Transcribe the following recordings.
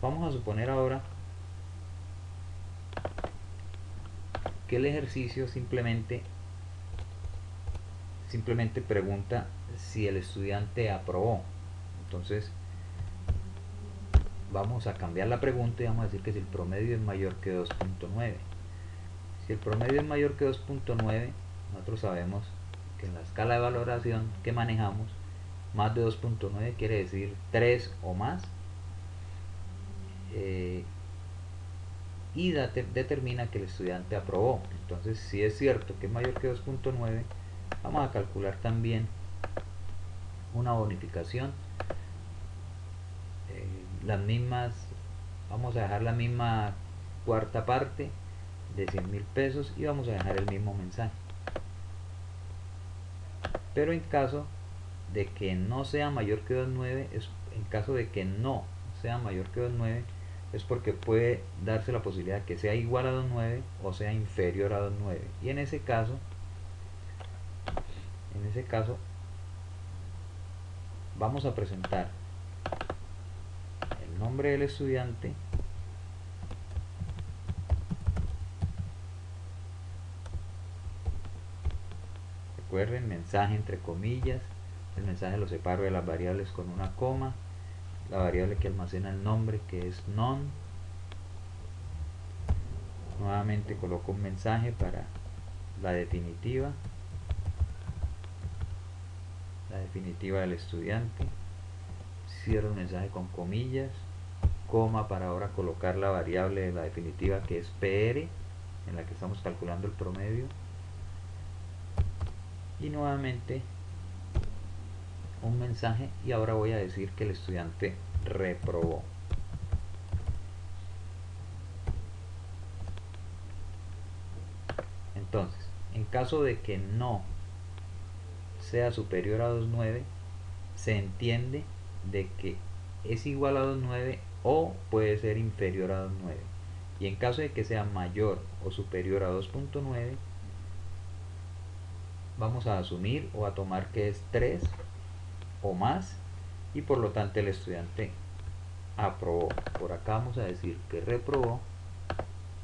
vamos a suponer ahora que el ejercicio simplemente pregunta si el estudiante aprobó. Entonces vamos a cambiar la pregunta y vamos a decir que si el promedio es mayor que 2.9. Si el promedio es mayor que 2.9, nosotros sabemos que en la escala de valoración que manejamos, más de 2.9 quiere decir 3 o más, y determina que el estudiante aprobó. Entonces, si es cierto que es mayor que 2.9, vamos a calcular también una bonificación, las mismas, vamos a dejar la misma cuarta parte de 100.000 pesos y vamos a dejar el mismo mensaje. Pero en caso de que no sea mayor que 2.9, en caso de que no sea mayor que 2.9, es porque puede darse la posibilidad que sea igual a 2.9 o sea inferior a 2.9, y en ese caso vamos a presentar el nombre del estudiante, recuerden, mensaje entre comillas, el mensaje lo separo de las variables con una coma, la variable que almacena el nombre, que es none, nuevamente coloco un mensaje para la definitiva del estudiante, cierro el mensaje con comillas, coma para ahora colocar la variable de la definitiva, que es PR, en la que estamos calculando el promedio, y nuevamente un mensaje, y ahora voy a decir que el estudiante reprobó. Entonces, en caso de que no sea superior a 2.9, se entiende de que es igual a 2.9 o puede ser inferior a 2.9, y en caso de que sea mayor o superior a 2.9, vamos a asumir o a tomar que es 3 o más, y por lo tanto el estudiante aprobó. Por acá vamos a decir que reprobó,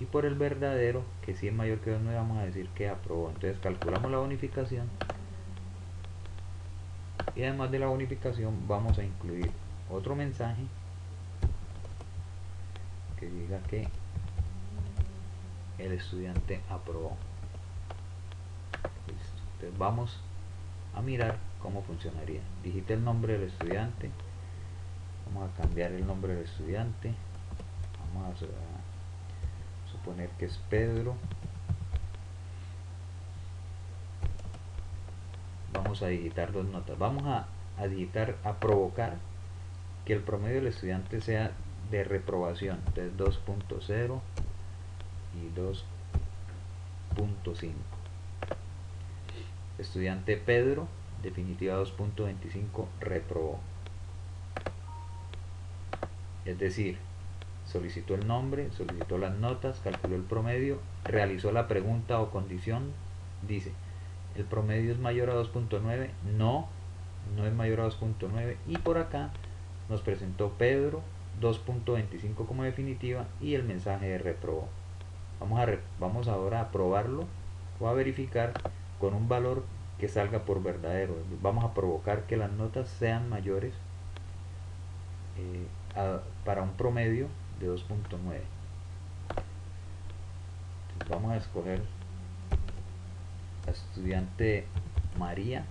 y por el verdadero, que si es mayor que 2.9, vamos a decir que aprobó. Entonces calculamos la bonificación, y además de la bonificación vamos a incluir otro mensaje que diga que el estudiante aprobó. Listo. Entonces vamos a mirar cómo funcionaría. Digite el nombre del estudiante, vamos a cambiar el nombre del estudiante, vamos a suponer que es Pedro, vamos a digitar dos notas, vamos a digitar, a provocar que el promedio del estudiante sea de reprobación, entonces 2.0 y 2.5. Estudiante Pedro, definitiva 2.25, reprobó. Es decir, solicitó el nombre, solicitó las notas, calculó el promedio, realizó la pregunta o condición, dice, ¿el promedio es mayor a 2.9? No, no es mayor a 2.9, y por acá nos presentó Pedro 2.25 como definitiva y el mensaje de reprobó. Vamos ahora a probarlo o a verificar con un valor que salga por verdadero. Vamos a provocar que las notas sean mayores para un promedio de 2.9. Vamos a escoger a estudiante María,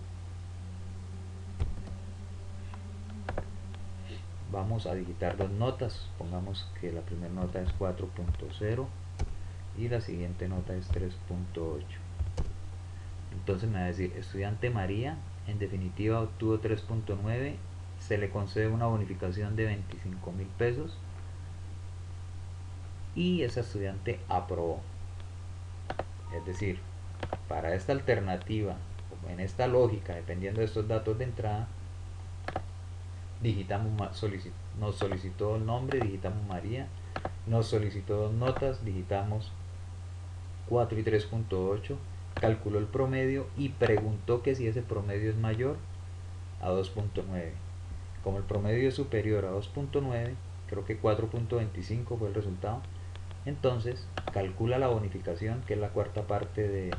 vamos a digitar dos notas, pongamos que la primera nota es 4.0 y la siguiente nota es 3.8. entonces me va a decir, estudiante María en definitiva obtuvo 3.9, se le concede una bonificación de 25.000 pesos y esa estudiante aprobó. Es decir, para esta alternativa, en esta lógica, dependiendo de estos datos de entrada, digitamos, nos solicitó el nombre, digitamos María, nos solicitó dos notas, digitamos 4 y 3.8, calculó el promedio y preguntó que si ese promedio es mayor a 2.9. Como el promedio es superior a 2.9, creo que 4.25 fue el resultado. Entonces calcula la bonificación, que es la cuarta parte de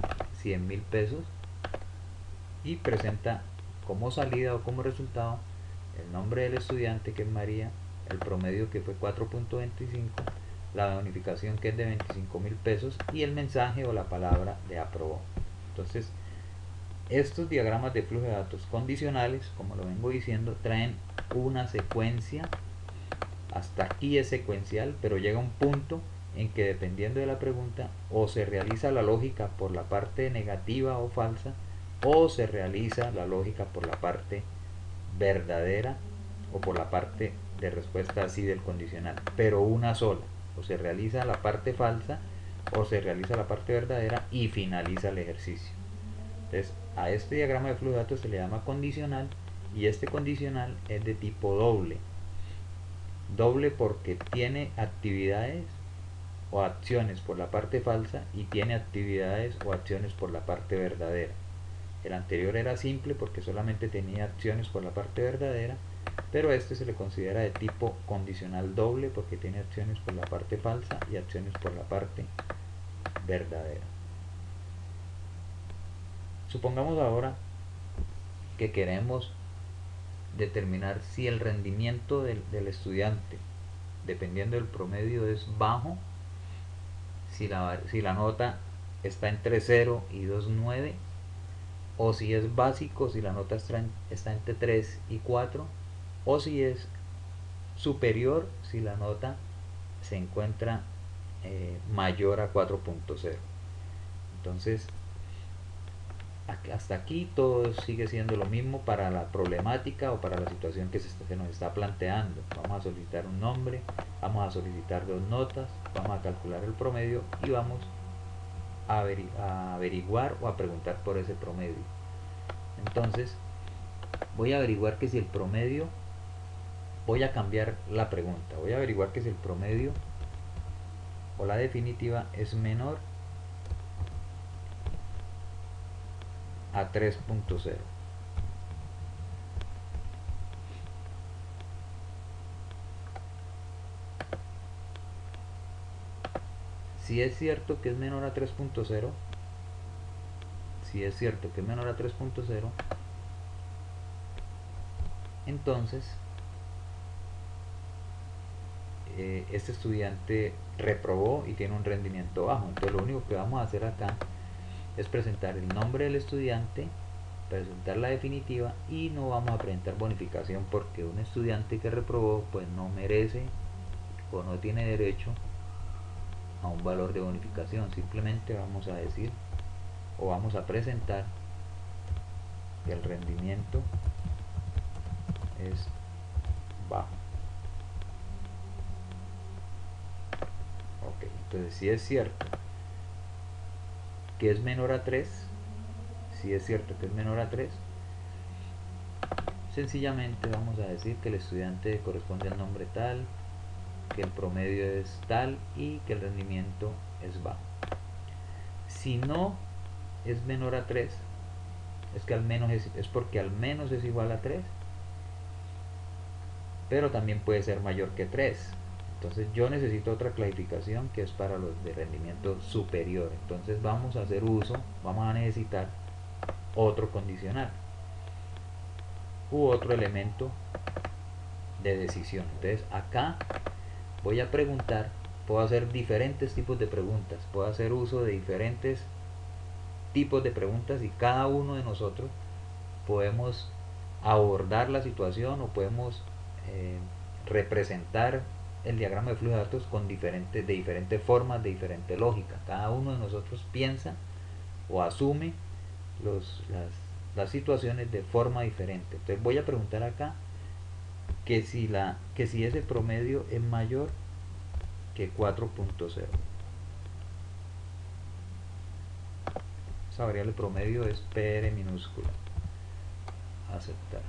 100.000 pesos, y presenta como salida o como resultado el nombre del estudiante, que es María, el promedio, que fue 4.25, la bonificación, que es de 25.000 pesos, y el mensaje o la palabra de aprobó. Entonces, estos diagramas de flujo de datos condicionales, como lo vengo diciendo, traen una secuencia. Hasta aquí es secuencial, pero llega un punto en que, dependiendo de la pregunta, o se realiza la lógica por la parte negativa o falsa, o se realiza la lógica por la parte verdadera o por la parte de respuesta así del condicional, pero una sola. O se realiza la parte falsa o se realiza la parte verdadera y finaliza el ejercicio. Entonces, a este diagrama de flujo de datos se le llama condicional, y este condicional es de tipo doble. Doble porque tiene actividades o acciones por la parte falsa y tiene actividades o acciones por la parte verdadera. El anterior era simple porque solamente tenía acciones por la parte verdadera, pero este se le considera de tipo condicional doble porque tiene acciones por la parte falsa y acciones por la parte verdadera. Supongamos ahora que queremos determinar si el rendimiento del estudiante, dependiendo del promedio, es bajo, si la nota está entre 0 y 2,9, o si es básico, si la nota está entre 3 y 4, o si es superior, si la nota se encuentra mayor a 4.0. Entonces, hasta aquí todo sigue siendo lo mismo para la problemática o para la situación que se nos está planteando. Vamos a solicitar un nombre, vamos a solicitar 2 notas, vamos a calcular el promedio y vamos a averiguar o a preguntar por ese promedio. Entonces, voy a averiguar que si el promedio, voy a cambiar la pregunta, voy a averiguar que si el promedio o la definitiva es menor a 3.0. Si es cierto que es menor a 3.0, si es cierto que es menor a 3.0, entonces este estudiante reprobó y tiene un rendimiento bajo. Entonces lo único que vamos a hacer acá es presentar el nombre del estudiante, presentar la definitiva, y no vamos a presentar bonificación porque un estudiante que reprobó pues no merece o no tiene derecho a un valor de bonificación. Simplemente vamos a decir o vamos a presentar que el rendimiento es bajo. Ok, entonces si es cierto que es menor a 3, si es cierto que es menor a 3, sencillamente vamos a decir que el estudiante corresponde al nombre tal, que el promedio es tal y que el rendimiento es bajo. Si no es menor a 3, es que al menos es porque al menos es igual a 3, pero también puede ser mayor que 3. Entonces yo necesito otra clasificación que es para los de rendimiento superior. Entonces vamos a hacer uso, vamos a necesitar otro condicional u otro elemento de decisión. Entonces acá voy a preguntar, puedo hacer diferentes tipos de preguntas, puedo hacer uso de diferentes tipos de preguntas, y cada uno de nosotros podemos abordar la situación o podemos representar el diagrama de flujo de datos con de diferentes formas, de diferente lógica. Cada uno de nosotros piensa o asume las situaciones de forma diferente. Entonces voy a preguntar acá que si ese promedio es mayor que 4.0. Esa variable promedio es PR minúscula. Aceptar.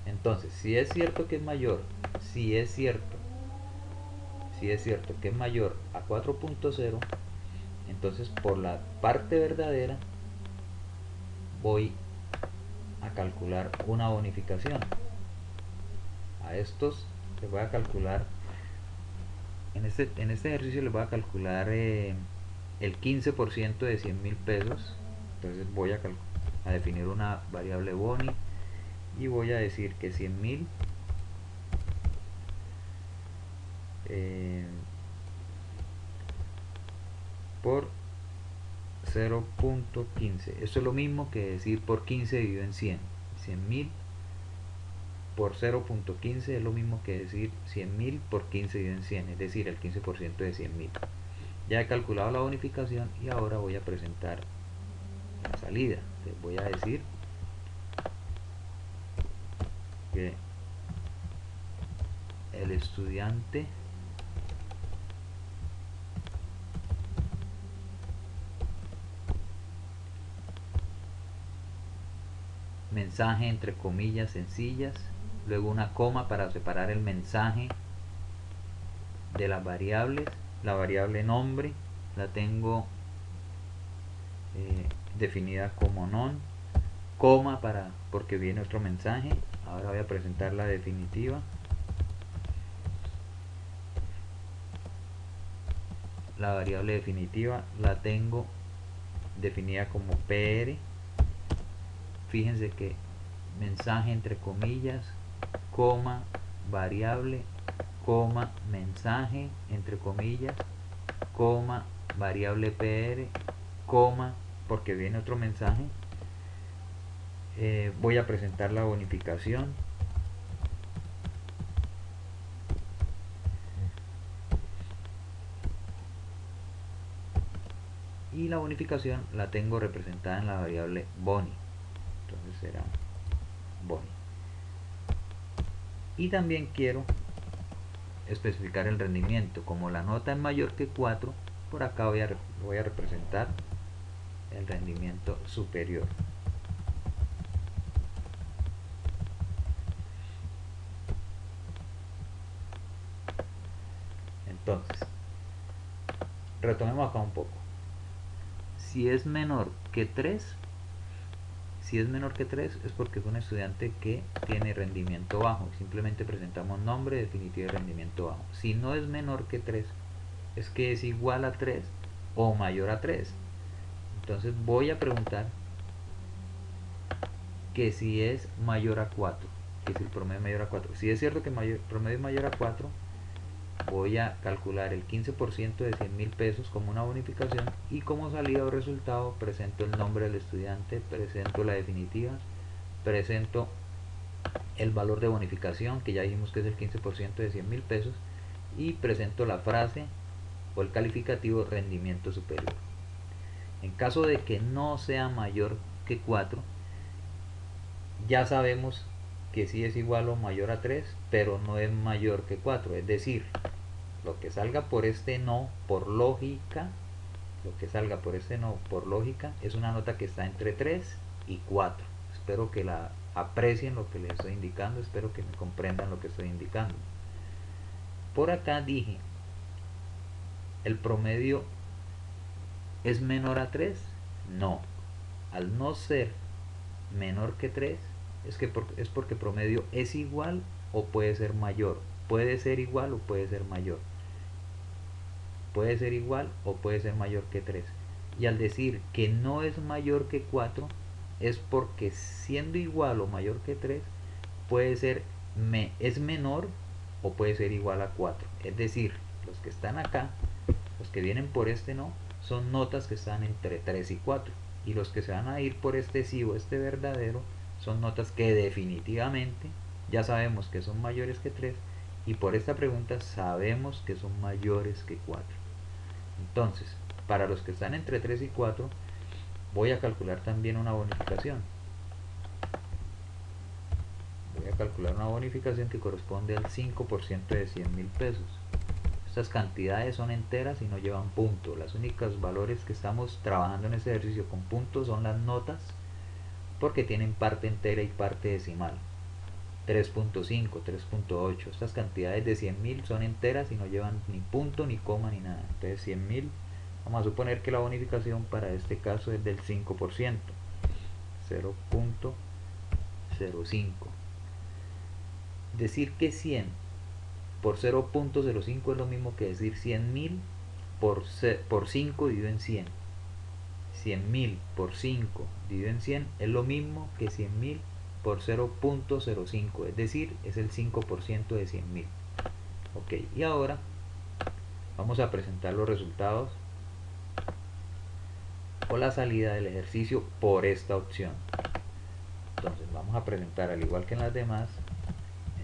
Entonces, si es cierto que es mayor, si es cierto que es mayor a 4.0, entonces por la parte verdadera voy a calcular una bonificación. a estos les voy a calcular, en este ejercicio les voy a calcular el 15% de 100.000 pesos. Entonces voy a definir una variable boni y voy a decir que 100.000 por 0.15. Esto es lo mismo que decir por 15 dividido en 100. 100.000 por 0.15 es lo mismo que decir 100.000 por 15 dividido en 100, es decir, el 15% de 100.000. Ya he calculado la bonificación y ahora voy a presentar la salida. Les voy a decir que el estudiante mensaje entre comillas sencillas, luego una coma para separar el mensaje de las variables. La variable nombre la tengo definida como non, coma porque viene otro mensaje. Ahora voy a presentar la definitiva. La variable definitiva la tengo definida como PR. Fíjense que mensaje entre comillas, coma, variable, coma, mensaje entre comillas, coma, variable PR, coma, porque viene otro mensaje. Voy a presentar la bonificación. Y la bonificación la tengo representada en la variable boni. Entonces será boni. Y también quiero especificar el rendimiento. Como la nota es mayor que 4, por acá voy a representar el rendimiento superior. Entonces, retomemos acá un poco. Si es menor que 3, es porque es un estudiante que tiene rendimiento bajo. Simplemente presentamos nombre, definitivo y rendimiento bajo. Si no es menor que 3, es que es igual a 3 o mayor a 3. Entonces voy a preguntar que si es mayor a 4, que si el promedio es mayor a 4. Si es cierto que el promedio es mayor a 4, voy a calcular el 15% de 100.000 pesos como una bonificación y como salida o resultado presento el nombre del estudiante, presento la definitiva, presento el valor de bonificación, que ya dijimos que es el 15% de 100.000 pesos, y presento la frase o el calificativo rendimiento superior. En caso de que no sea mayor que 4, ya sabemos que sí es igual o mayor a 3, pero no es mayor que 4, es decir, lo que salga por este no, por lógica, es una nota que está entre 3 y 4. Espero que la aprecien lo que les estoy indicando, espero que me comprendan lo que estoy indicando. Por acá dije, ¿el promedio es menor a 3? No. Al no ser menor que 3, es porque promedio es igual o puede ser mayor. Puede ser igual o puede ser mayor. Puede ser igual o puede ser mayor que 3. Y al decir que no es mayor que 4, es porque siendo igual o mayor que 3, puede ser es menor o puede ser igual a 4. Es decir, los que están acá, los que vienen por este no, son notas que están entre 3 y 4. Y los que se van a ir por este sí o este verdadero son notas que definitivamente ya sabemos que son mayores que 3 y por esta pregunta sabemos que son mayores que 4. Entonces, para los que están entre 3 y 4, voy a calcular también una bonificación. Voy a calcular una bonificación que corresponde al 5% de 100.000 pesos. Estas cantidades son enteras y no llevan punto. Los únicos valores que estamos trabajando en este ejercicio con puntos son las notas, porque tienen parte entera y parte decimal. 3.5, 3.8. Estas cantidades de 100.000 son enteras y no llevan ni punto, ni coma, ni nada. Entonces 100.000, vamos a suponer que la bonificación para este caso es del 5%, 0.05. decir que 100 por 0.05 es lo mismo que decir 100.000 por 5 dividido en 100. 100.000 por 5 dividido en 100 es lo mismo que 100.000 por 0.05, es decir, es el 5% de 100.000. Ok, y ahora vamos a presentar los resultados o la salida del ejercicio por esta opción. Entonces vamos a presentar, al igual que en las demás,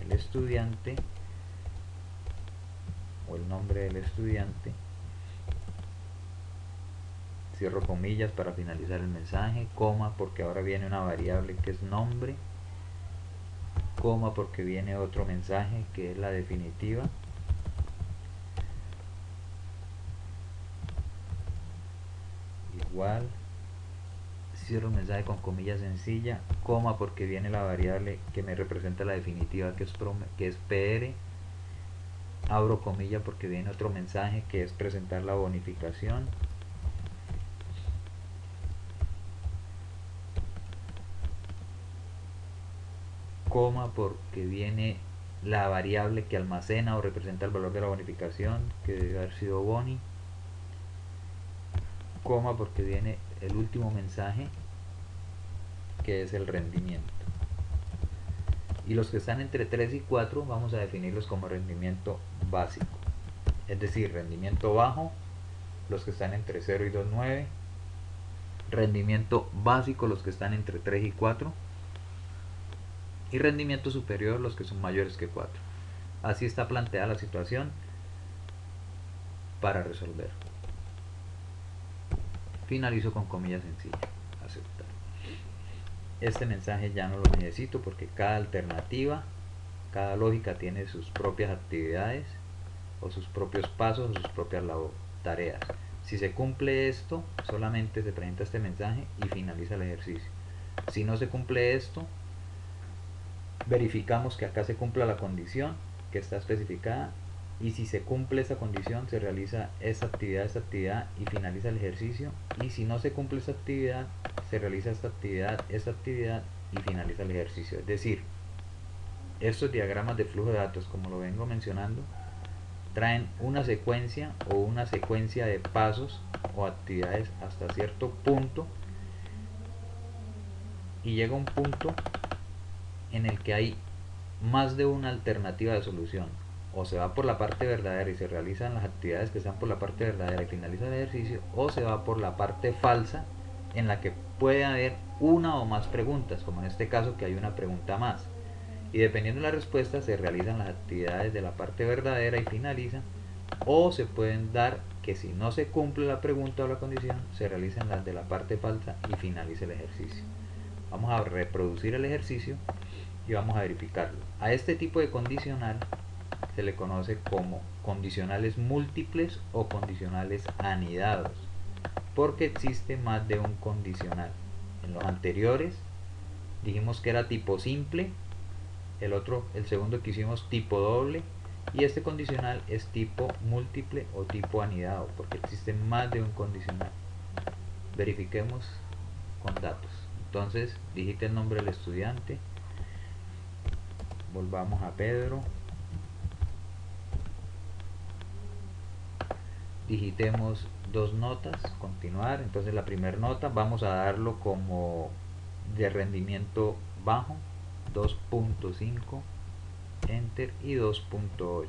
el estudiante o el nombre del estudiante, cierro comillas para finalizar el mensaje, coma porque ahora viene una variable que es nombre, coma porque viene otro mensaje que es la definitiva, igual, cierro el mensaje con comilla sencilla, coma porque viene la variable que me representa la definitiva que es PR, abro comilla porque viene otro mensaje que es presentar la bonificación, coma porque viene la variable que almacena o representa el valor de la bonificación, que debe haber sido boni, coma porque viene el último mensaje que es el rendimiento. Y los que están entre 3 y 4 vamos a definirlos como rendimiento básico, es decir, rendimiento bajo los que están entre 0 y 2,9, rendimiento básico los que están entre 3 y 4 y rendimiento superior los que son mayores que 4. Así está planteada la situación para resolver. Finalizo con comilla sencilla, aceptar. Este mensaje ya no lo necesito porque cada alternativa, cada lógica tiene sus propias actividades o sus propios pasos o sus propias tareas. Si se cumple esto, solamente se presenta este mensaje y finaliza el ejercicio. Si no se cumple esto, verificamos que acá se cumpla la condición que está especificada, y si se cumple esa condición se realiza esta actividad y finaliza el ejercicio, y si no se cumple esa actividad se realiza esta actividad y finaliza el ejercicio. Es decir, estos diagramas de flujo de datos, como lo vengo mencionando, traen una secuencia o una secuencia de pasos o actividades hasta cierto punto, y llega un punto en el que hay más de una alternativa de solución. O se va por la parte verdadera y se realizan las actividades que están por la parte verdadera y finaliza el ejercicio, o se va por la parte falsa en la que puede haber una o más preguntas, como en este caso que hay una pregunta más, y dependiendo de la respuesta se realizan las actividades de la parte verdadera y finalizan, o se pueden dar que si no se cumple la pregunta o la condición se realizan las de la parte falsa y finaliza el ejercicio. Vamos a reproducir el ejercicio y vamos a verificarlo. A este tipo de condicional se le conoce como condicionales múltiples o condicionales anidados, porque existe más de un condicional. En los anteriores dijimos que era tipo simple, el segundo que hicimos tipo doble, y este condicional es tipo múltiple o tipo anidado, porque existe más de un condicional. Verifiquemos con datos. Entonces digite el nombre del estudiante, volvamos a Pedro, digitemos dos notas, continuar. Entonces la primera nota vamos a darlo como de rendimiento bajo, 2.5, enter, y 2.8,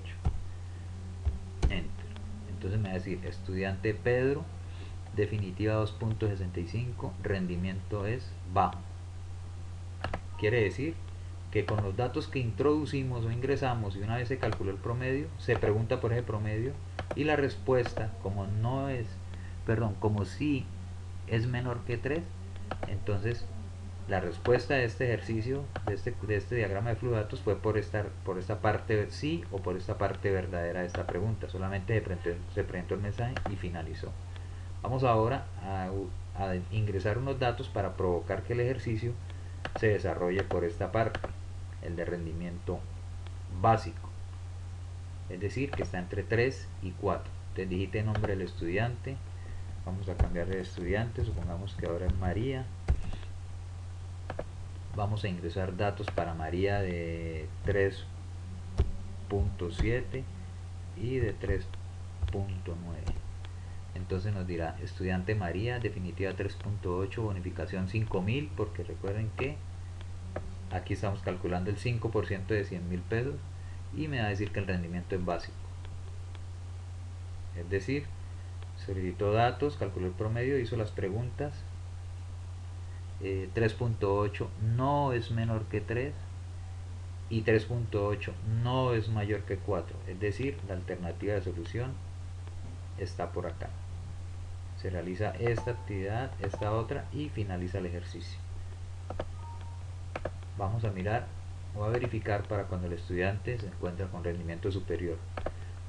enter. Entonces me va a decir estudiante Pedro, definitiva 2.65, rendimiento es bajo. Quiere decir que con los datos que introducimos o ingresamos y una vez se calculó el promedio, se pregunta por ese promedio, y la respuesta, como si es menor que 3, entonces la respuesta de este ejercicio, de este diagrama de flujo de datos, fue por esta parte sí o por esta parte verdadera de esta pregunta. Solamente se presentó el mensaje y finalizó. Vamos ahora a ingresar unos datos para provocar que el ejercicio se desarrolle por esta parte, el de rendimiento básico, es decir, que está entre 3 y 4. Entonces digite el nombre del estudiante, vamos a cambiar de estudiante, supongamos que ahora es María. Vamos a ingresar datos para María de 3 3.7 y de 3.9. Entonces nos dirá estudiante María, definitiva 3.8, bonificación 5.000, porque recuerden que aquí estamos calculando el 5% de 100.000 pesos y me va a decir que el rendimiento es básico. Es decir, solicitó datos, calculó el promedio, hizo las preguntas. 3.8 no es menor que 3 y 3.8 no es mayor que 4. Es decir, la alternativa de solución está por acá. Se realiza esta actividad, esta otra y finaliza el ejercicio. Vamos a mirar o a verificar para cuando el estudiante se encuentra con rendimiento superior.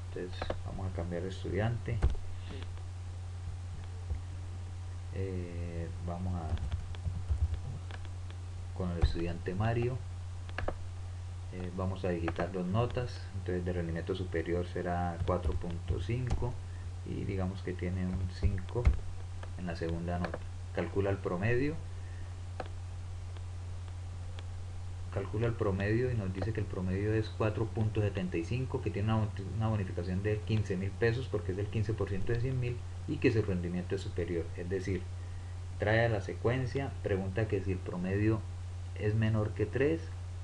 Entonces vamos a cambiar de estudiante. Vamos a con el estudiante Mario. Vamos a digitar dos notas. Entonces de rendimiento superior será 4.5 y digamos que tiene un 5 en la segunda nota. Calcula el promedio. Calcula el promedio y nos dice que el promedio es 4.75, que tiene una bonificación de 15.000 pesos porque es del 15% de 100.000 y que su rendimiento es superior. Es decir, trae a la secuencia, pregunta que si el promedio es menor que 3,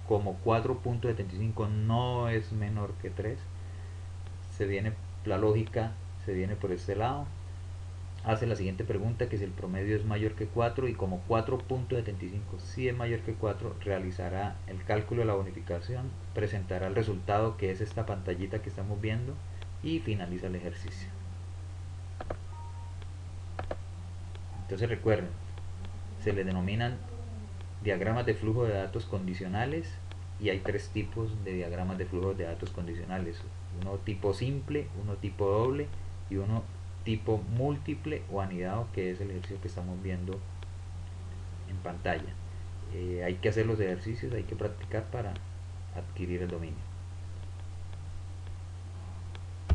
como 4.75 no es menor que 3, se viene la lógica, se viene por este lado. Hace la siguiente pregunta, que si el promedio es mayor que 4 y como 4.75 si es mayor que 4, realizará el cálculo de la bonificación, presentará el resultado que es esta pantallita que estamos viendo y finaliza el ejercicio. Entonces recuerden, se le denominan diagramas de flujo de datos condicionales y hay tres tipos de diagramas de flujo de datos condicionales: uno tipo simple, uno tipo doble y uno tipo múltiple o anidado, que es el ejercicio que estamos viendo en pantalla. Hay que hacer los ejercicios, hay que practicar para adquirir el dominio.